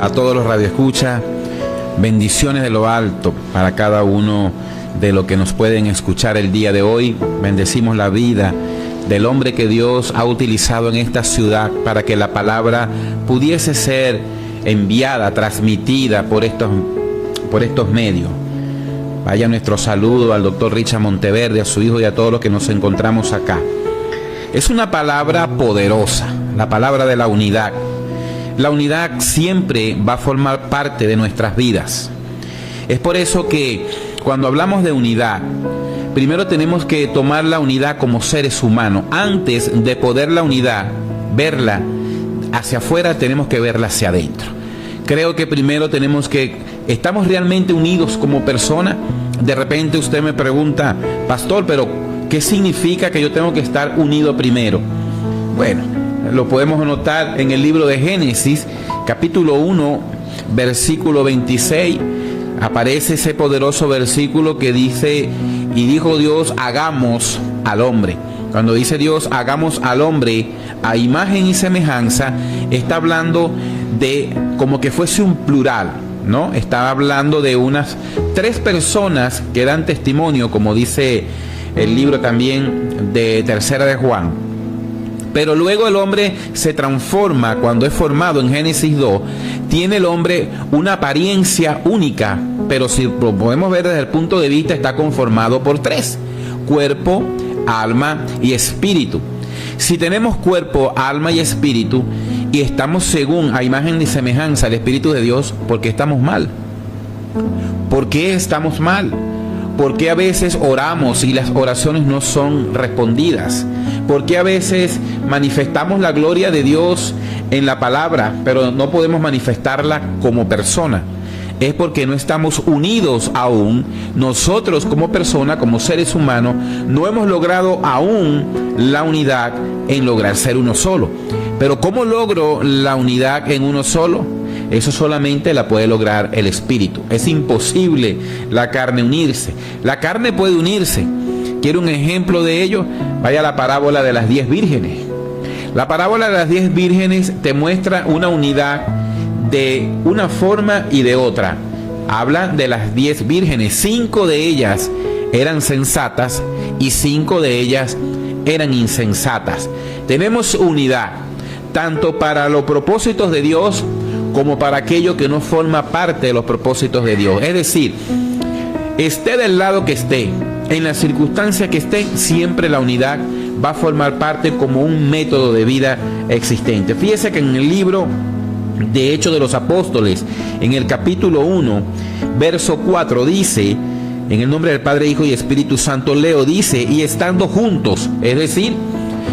A todos los radioescuchas, bendiciones de lo alto para cada uno de los que nos pueden escuchar el día de hoy. Bendecimos la vida del hombre que Dios ha utilizado en esta ciudad para que la palabra pudiese ser enviada, transmitida por estos medios. Vaya nuestro saludo al doctor Richard Monteverde, a su hijo y a todos los que nos encontramos acá. Es una palabra poderosa, la palabra de la unidad. La unidad siempre va a formar parte de nuestras vidas. Es por eso que cuando hablamos de unidad, primero tenemos que tomar la unidad como seres humanos. Antes de poder la unidad, verla hacia afuera, tenemos que verla hacia adentro. Creo que primero ¿estamos realmente unidos como personas? De repente usted me pregunta, pastor, pero ¿qué significa que yo tengo que estar unido primero? Bueno, lo podemos notar en el libro de Génesis, capítulo 1, versículo 26. Aparece ese poderoso versículo que dice, y dijo Dios, hagamos al hombre. Cuando dice Dios, hagamos al hombre a imagen y semejanza, está hablando de como que fuese un plural, ¿no? Está hablando de unas 3 personas que dan testimonio, como dice el libro también de Tercera de Juan. Pero luego el hombre se transforma cuando es formado en Génesis 2. Tiene el hombre una apariencia única, pero si lo podemos ver desde el punto de vista, está conformado por 3: cuerpo, alma y espíritu. Si tenemos cuerpo, alma y espíritu, y estamos según a imagen y semejanza del Espíritu de Dios, ¿por qué estamos mal? ¿Por qué estamos mal? ¿Por qué a veces oramos y las oraciones no son respondidas? ¿Por qué a veces manifestamos la gloria de Dios en la palabra, pero no podemos manifestarla como persona? Es porque no estamos unidos aún. Nosotros como persona, como seres humanos, no hemos logrado aún la unidad en lograr ser uno solo. Pero ¿cómo logro la unidad en uno solo? Eso solamente la puede lograr el Espíritu. Es imposible la carne unirse. La carne puede unirse. ¿Quiere un ejemplo de ello? Vaya a la parábola de las 10 vírgenes. La parábola de las 10 vírgenes te muestra una unidad de una forma y de otra. Habla de las 10 vírgenes. 5 de ellas eran sensatas y 5 de ellas eran insensatas. Tenemos unidad tanto para los propósitos de Dios como para aquello que no forma parte de los propósitos de Dios. Es decir, esté del lado que esté, en la circunstancia que esté, siempre la unidad va a formar parte como un método de vida existente. Fíjese que en el libro de Hechos de los Apóstoles, en el capítulo 1, verso 4, dice, en el nombre del Padre, Hijo y Espíritu Santo, leo, dice, y estando juntos, es decir,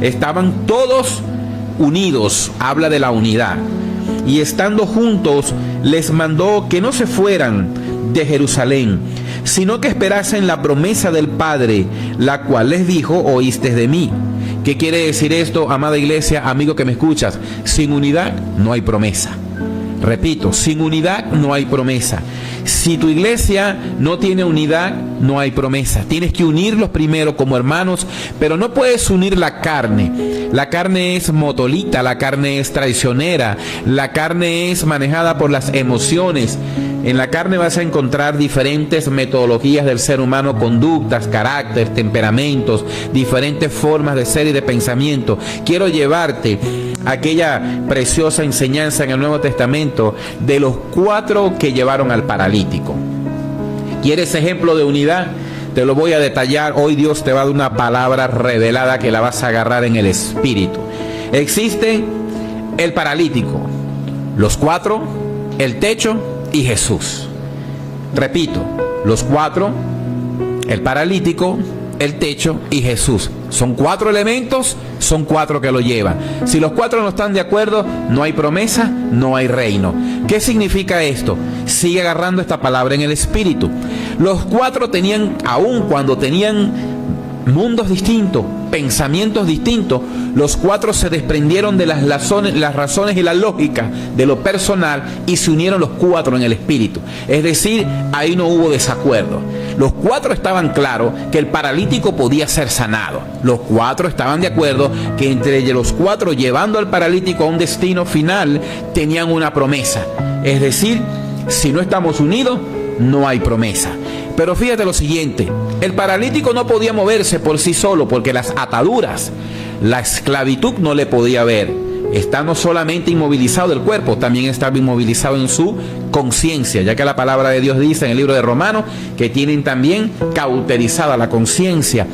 estaban todos unidos, habla de la unidad. Y estando juntos, les mandó que no se fueran de Jerusalén, sino que esperasen la promesa del Padre, la cual les dijo, oíste de mí. ¿Qué quiere decir esto, amada iglesia, amigo que me escuchas? Sin unidad no hay promesa. Repito, sin unidad no hay promesa. Si tu iglesia no tiene unidad, no hay promesa. Tienes que unirlos primero como hermanos, pero no puedes unir la carne. La carne es motolita, la carne es traicionera, la carne es manejada por las emociones. En la carne vas a encontrar diferentes metodologías del ser humano, conductas, carácter, temperamentos, diferentes formas de ser y de pensamiento. Quiero llevarte a aquella preciosa enseñanza en el Nuevo Testamento de los 4 que llevaron al paralítico. ¿Quieres ejemplo de unidad? Te lo voy a detallar. Hoy Dios te va a dar una palabra revelada que la vas a agarrar en el Espíritu. Existe el paralítico, los 4, el techo y Jesús. Repito, los 4, el paralítico, el techo y Jesús. Son 4 elementos, son 4 que lo llevan. Si los 4 no están de acuerdo, no hay promesa, no hay reino. ¿Qué significa esto? Sigue agarrando esta palabra en el Espíritu. Los 4 tenían, aun cuando tenían mundos distintos, pensamientos distintos, los 4 se desprendieron de las razones y la lógica de lo personal y se unieron los 4 en el Espíritu. Es decir, ahí no hubo desacuerdo. los 4 estaban claros que el paralítico podía ser sanado. Los 4 estaban de acuerdo que entre los 4 llevando al paralítico a un destino final tenían una promesa. Es decir, si no estamos unidos, no hay promesa. Pero fíjate lo siguiente, el paralítico no podía moverse por sí solo porque las ataduras, la esclavitud no le podía ver. Está no solamente inmovilizado del cuerpo, también estaba inmovilizado en su conciencia, ya que la palabra de Dios dice en el libro de Romanos que tienen también cauterizada la conciencia.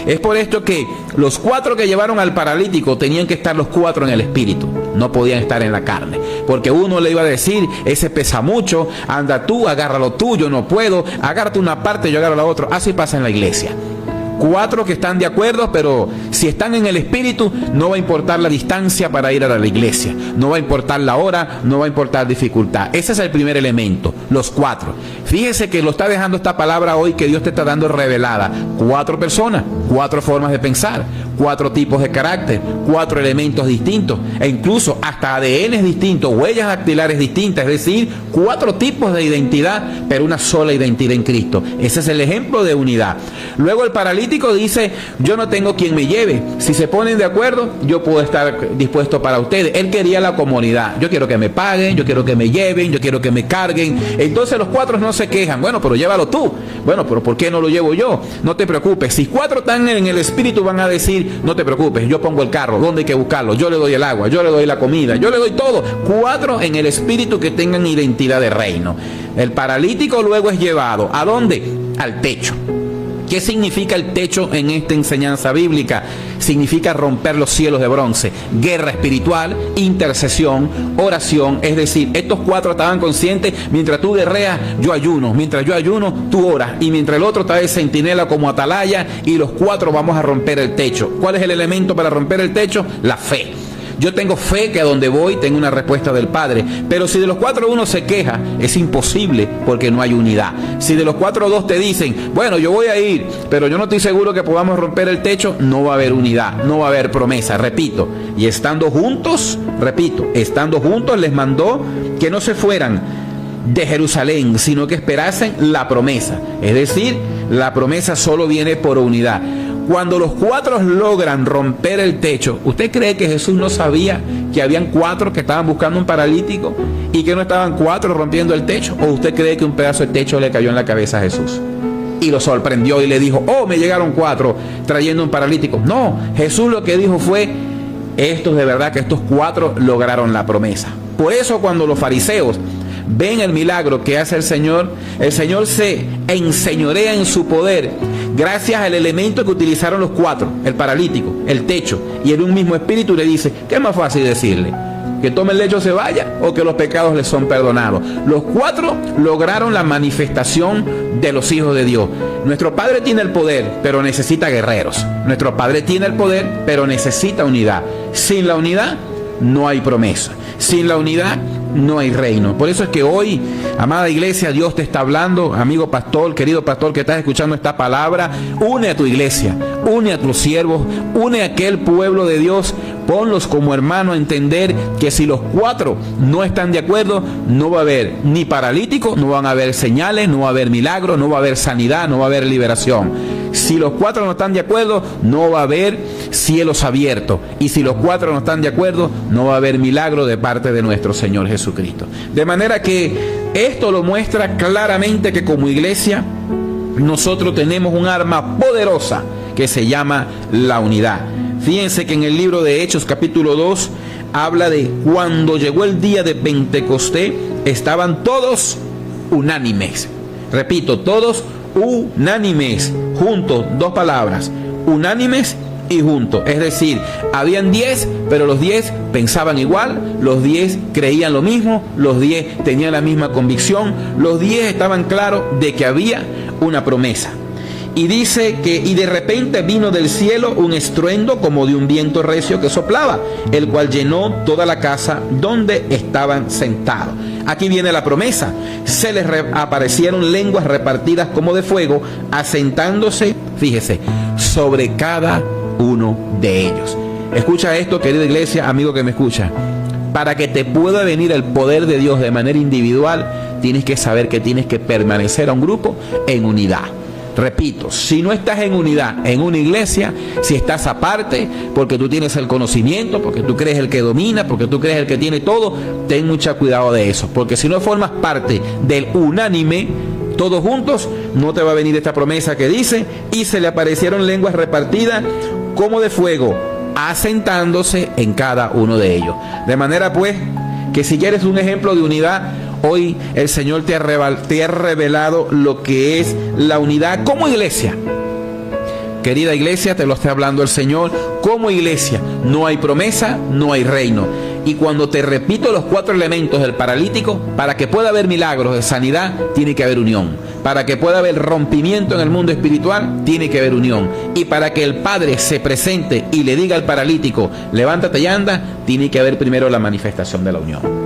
Es por esto que los 4 que llevaron al paralítico tenían que estar los 4 en el espíritu, no podían estar en la carne, porque uno le iba a decir, ese pesa mucho, anda tú, agárralo tú, yo no puedo, agárrate una parte, yo agarro la otra. Así pasa en la iglesia. 4 que están de acuerdo, pero si están en el espíritu, no va a importar la distancia para ir a la iglesia, no va a importar la hora, no va a importar dificultad. Ese es el primer elemento, los 4. Fíjese que lo está dejando esta palabra hoy que Dios te está dando revelada. 4 personas, 4 formas de pensar, 4 tipos de carácter, 4 elementos distintos, e incluso hasta ADN distintos, huellas dactilares distintas, es decir, 4 tipos de identidad, pero una sola identidad en Cristo. Ese es el ejemplo de unidad. Luego el paralítico dice, yo no tengo quien me lleve. Si se ponen de acuerdo, yo puedo estar dispuesto para ustedes. Él quería la comunidad. Yo quiero que me paguen, yo quiero que me lleven, yo quiero que me carguen. Entonces los 4 no se quejan. Bueno, pero llévalo tú. Bueno, pero ¿por qué no lo llevo yo? No te preocupes. Si 4 están en el espíritu, van a decir, no te preocupes, yo pongo el carro. ¿Dónde hay que buscarlo? Yo le doy el agua, yo le doy la comida, yo le doy todo. 4 en el espíritu que tengan identidad de reino. El paralítico luego es llevado. ¿A dónde? Al techo. ¿Qué significa el techo en esta enseñanza bíblica? Significa romper los cielos de bronce, guerra espiritual, intercesión, oración. Es decir, estos 4 estaban conscientes, mientras tú guerreas, yo ayuno, mientras yo ayuno, tú oras, y mientras el otro está de centinela como atalaya, y los 4 vamos a romper el techo. ¿Cuál es el elemento para romper el techo? La fe. Yo tengo fe que a donde voy tengo una respuesta del Padre. Pero si de los 4 uno se queja, es imposible porque no hay unidad. Si de los 4 2 te dicen, bueno, yo voy a ir, pero yo no estoy seguro que podamos romper el techo, no va a haber unidad, no va a haber promesa. Repito, y estando juntos, estando juntos les mandó que no se fueran de Jerusalén, sino que esperasen la promesa. Es decir, la promesa solo viene por unidad. Cuando los 4 logran romper el techo, ¿usted cree que Jesús no sabía que habían 4 que estaban buscando un paralítico y que no estaban 4 rompiendo el techo? ¿O usted cree que un pedazo de techo le cayó en la cabeza a Jesús y lo sorprendió y le dijo, oh, me llegaron 4 trayendo un paralítico? No, Jesús lo que dijo fue, estos de verdad que estos 4 lograron la promesa. Por eso cuando los fariseos ven el milagro que hace el Señor se enseñorea en su poder gracias al elemento que utilizaron los 4, el paralítico, el techo, y en un mismo espíritu le dice, ¿qué es más fácil decirle? ¿Que tome el lecho, se vaya, o que los pecados le son perdonados? Los 4 lograron la manifestación de los hijos de Dios. Nuestro Padre tiene el poder, pero necesita guerreros. Nuestro Padre tiene el poder, pero necesita unidad. Sin la unidad no hay promesa. Sin la unidad no hay reino. Por eso es que hoy, amada iglesia, Dios te está hablando, amigo pastor, querido pastor que estás escuchando esta palabra, une a tu iglesia, une a tus siervos, une a aquel pueblo de Dios, ponlos como hermanos a entender que si los 4 no están de acuerdo, no va a haber ni paralítico, no van a haber señales, no va a haber milagros, no va a haber sanidad, no va a haber liberación. Si los 4 no están de acuerdo, no va a haber cielos abiertos. Y si los 4 no están de acuerdo, no va a haber milagro de parte de nuestro Señor Jesucristo. De manera que esto lo muestra claramente que como iglesia nosotros tenemos un arma poderosa que se llama la unidad. Fíjense que en el libro de Hechos capítulo 2 habla de cuando llegó el día de Pentecostés, estaban todos unánimes. Repito, todos unánimes, juntos, 2 palabras, unánimes y juntos. Es decir, habían 10, pero los 10 pensaban igual, los 10 creían lo mismo, los 10 tenían la misma convicción, los 10 estaban claros de que había una promesa. Y dice que, y de repente vino del cielo un estruendo como de un viento recio que soplaba, el cual llenó toda la casa donde estaban sentados. Aquí viene la promesa. Se les aparecieron lenguas repartidas como de fuego, asentándose, fíjese, sobre cada uno de ellos. Escucha esto, querida iglesia, amigo que me escucha. Para que te pueda venir el poder de Dios de manera individual, tienes que saber que tienes que permanecer a un grupo en unidad. Repito, si no estás en unidad en una iglesia, si estás aparte, porque tú tienes el conocimiento, porque tú crees el que domina, porque tú crees el que tiene todo, ten mucho cuidado de eso, porque si no formas parte del unánime, todos juntos, no te va a venir esta promesa que dice: y se le aparecieron lenguas repartidas como de fuego, asentándose en cada uno de ellos. De manera pues, que si quieres un ejemplo de unidad, hoy el Señor te ha revelado lo que es la unidad como iglesia. Querida iglesia, te lo está hablando el Señor. Como iglesia, no hay promesa, no hay reino. Y cuando te repito los 4 elementos del paralítico, para que pueda haber milagros de sanidad, tiene que haber unión. Para que pueda haber rompimiento en el mundo espiritual, tiene que haber unión. Y para que el Padre se presente y le diga al paralítico: levántate y anda, tiene que haber primero la manifestación de la unión.